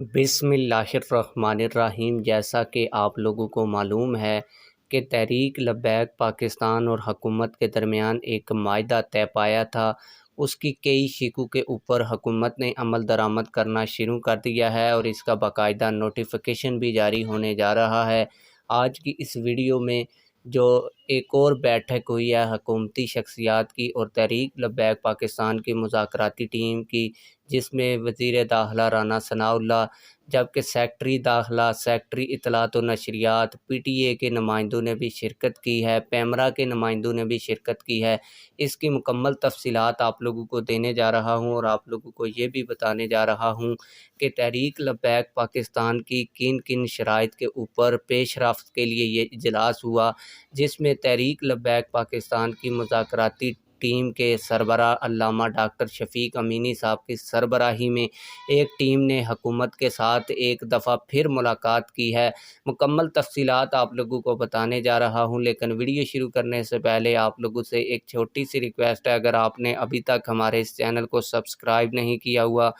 بسم اللہ الرحمن الرحیم۔ جیسا کہ آپ لوگوں کو معلوم ہے کہ تحریک لبیک پاکستان اور حکومت کے درمیان ایک معاہدہ طے پایا تھا۔ اس کی کئی شقوں کے اوپر حکومت نے عمل درآمد کرنا شروع کر دیا ہے اور اس کا باقاعدہ نوٹیفیکیشن بھی جاری ہونے جا رہا ہے۔ آج کی اس ویڈیو میں جو ایک اور بیٹھک ہوئی ہے حکومتی شخصیات کی اور تحریک لبیک پاکستان کی مذاکراتی ٹیم کی، جس میں وزیر داخلہ رانا ثناءاللہ، جبکہ سیکٹری داخلہ، سیکٹری اطلاعات و نشریات، پی ٹی اے کے نمائندوں نے بھی شرکت کی ہے، پیمرا کے نمائندوں نے بھی شرکت کی ہے۔ اس کی مکمل تفصیلات آپ لوگوں کو دینے جا رہا ہوں اور آپ لوگوں کو یہ بھی بتانے جا رہا ہوں کہ تحریک لبیک پاکستان کی کن کن شرائط کے اوپر پیش رفت کے لیے یہ اجلاس ہوا، جس میں تحریک لبیک پاکستان کی مذاکراتی ٹیم کے سربراہ علامہ ڈاکٹر شفیق امینی صاحب کی سربراہی میں ایک ٹیم نے حکومت کے ساتھ ایک دفعہ پھر ملاقات کی ہے۔ مکمل تفصیلات آپ لوگوں کو بتانے جا رہا ہوں، لیکن ویڈیو شروع کرنے سے پہلے آپ لوگوں سے ایک چھوٹی سی ریکویسٹ ہے۔ اگر آپ نے ابھی تک ہمارے اس چینل کو سبسکرائب نہیں کیا ہوا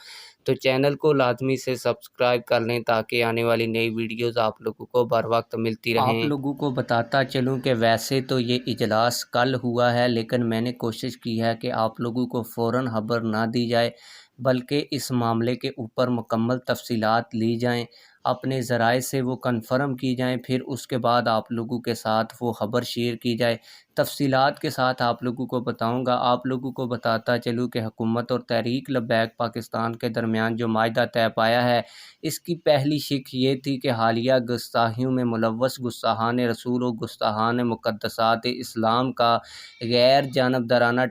تو چینل کو لازمی سے سبسکرائب کر لیں تاکہ آنے والی نئی ویڈیوز آپ لوگوں کو بر وقت ملتی رہیں۔ آپ لوگوں کو بتاتا چلوں کہ ویسے تو یہ اجلاس کل ہوا ہے، لیکن میں نے کوشش کی ہے کہ آپ لوگوں کو فوراً خبر نہ دی جائے، بلکہ اس معاملے کے اوپر مکمل تفصیلات لی جائیں، اپنے ذرائع سے وہ کنفرم کی جائیں، پھر اس کے بعد آپ لوگوں کے ساتھ وہ خبر شیئر کی جائے۔ تفصیلات کے ساتھ آپ لوگوں کو بتاؤں گا۔ آپ لوگوں کو بتاتا چلوں کہ حکومت اور تحریک لبیک پاکستان کے درمیان جو معاہدہ طے پایا ہے، اس کی پہلی شق یہ تھی کہ حالیہ گستاخیوں میں ملوث گستاخان رسول و گستاخان مقدسات اسلام کا غیر جانبدارانہ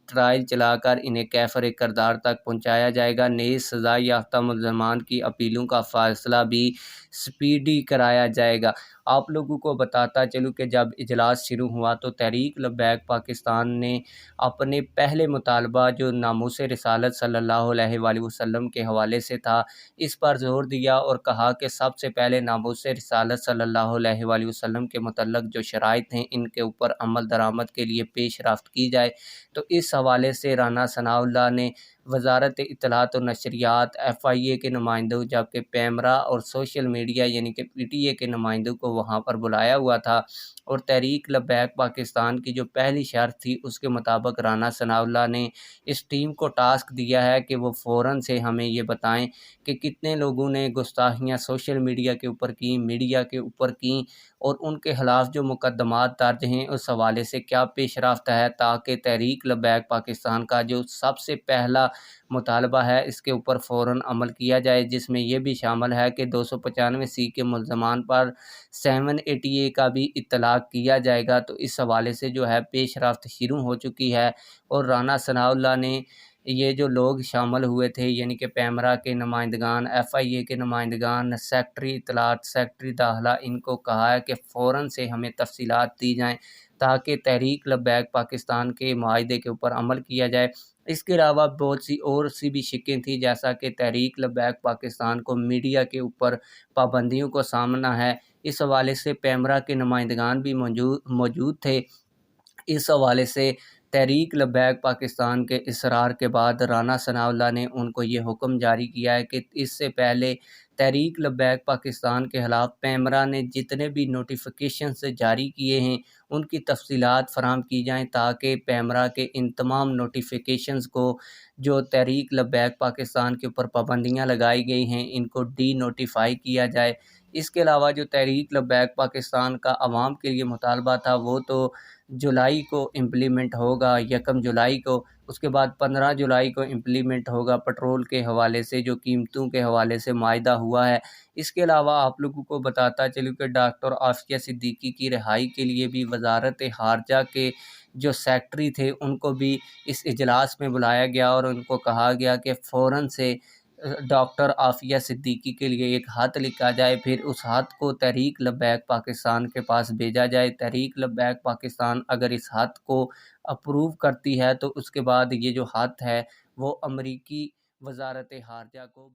ٹرائل چلا کر انہیں کیفر کردار تک پہنچایا جائے گا۔ نیز سزا یافتہ ملزمان کی اپیلوں کا فیصلہ بھی سپیڈی کرایا جائے گا۔ آپ لوگوں کو بتاتا چلوں کہ جب اجلاس شروع ہوا تو تحریک لبیک پاکستان نے اپنے پہلے مطالبہ جو ناموس رسالت صلی اللہ علیہ وآلہ وسلم کے حوالے سے تھا، اس پر زور دیا اور کہا کہ سب سے پہلے ناموس رسالت صلی اللہ علیہ وآلہ وسلم کے متعلق جو شرائط ہیں ان کے اوپر عمل درآمد کے لیے پیش رفت کی جائے۔ تو اس حوالے سے رانا ثناءاللہ نے وزارت اطلاعات و نشریات، ایف آئی اے کے نمائندوں، جبکہ پیمرا اور سوشل میڈیا یعنی کہ پی ٹی اے کے نمائندوں کو وہاں پر بلایا ہوا تھا، اور تحریک لبیک پاکستان کی جو پہلی شرط تھی اس کے مطابق رانا ثناءاللہ نے اس ٹیم کو ٹاسک دیا ہے کہ وہ فوراً سے ہمیں یہ بتائیں کہ کتنے لوگوں نے گستاخیاں سوشل میڈیا کے اوپر کی، میڈیا کے اوپر کی، اور ان کے خلاف جو مقدمات درج ہیں اس حوالے سے کیا پیش رفت ہے، تاکہ تحریک لبیک پاکستان کا جو سب سے پہلا مطالبہ ہے اس کے اوپر فوراً عمل کیا جائے، جس میں یہ بھی شامل ہے کہ 295 کے ملزمان پر 780 کا بھی اطلاق کیا جائے گا۔ تو اس حوالے سے جو ہے پیش رفت شروع ہو چکی ہے، اور رانا ثناءاللہ نے یہ جو لوگ شامل ہوئے تھے یعنی کہ پیمرا کے نمائندگان، ایف آئی اے کے نمائندگان، سیکٹری اطلاعات، سیکٹری داخلہ، ان کو کہا ہے کہ فوراً سے ہمیں تفصیلات دی جائیں تاکہ تحریک لبیک پاکستان کے معاہدے کے اوپر عمل کیا جائے۔ اس کے علاوہ بہت سی اور بھی شقیں تھیں، جیسا کہ تحریک لبیک پاکستان کو میڈیا کے اوپر پابندیوں کو سامنا ہے۔ اس حوالے سے پیمرا کے نمائندگان بھی موجود تھے۔ اس حوالے سے تحریک لبیک پاکستان کے اصرار کے بعد رانا ثناءاللہ نے ان کو یہ حکم جاری کیا ہے کہ اس سے پہلے تحریک لبیک پاکستان کے خلاف پیمرا نے جتنے بھی نوٹیفیکیشنز جاری کیے ہیں ان کی تفصیلات فراہم کی جائیں، تاکہ پیمرا کے ان تمام نوٹیفیکیشنز کو جو تحریک لبیک پاکستان کے اوپر پابندیاں لگائی گئی ہیں ان کو ڈی نوٹیفائی کیا جائے۔ اس کے علاوہ جو تحریک لبیک پاکستان کا عوام کے لیے مطالبہ تھا وہ تو جولائی کو امپلیمنٹ ہوگا، 1 جولائی کو، اس کے بعد 15 جولائی کو امپلیمنٹ ہوگا۔ پٹرول کے حوالے سے جو قیمتوں کے حوالے سے معاہدہ ہوا ہے۔ اس کے علاوہ آپ لوگوں کو بتاتا چلوں کہ ڈاکٹر عافیہ صدیقی کی رہائی کے لیے بھی وزارت خارجہ کے جو سیکٹری تھے ان کو بھی اس اجلاس میں بلایا گیا، اور ان کو کہا گیا کہ فوراً سے ڈاکٹر عافیہ صدیقی کے لیے ایک خط لکھا جائے، پھر اس خط کو تحریک لبیک پاکستان کے پاس بھیجا جائے۔ تحریک لبیک پاکستان اگر اس خط کو اپروو کرتی ہے تو اس کے بعد یہ جو خط ہے وہ امریکی وزارت خارجہ کو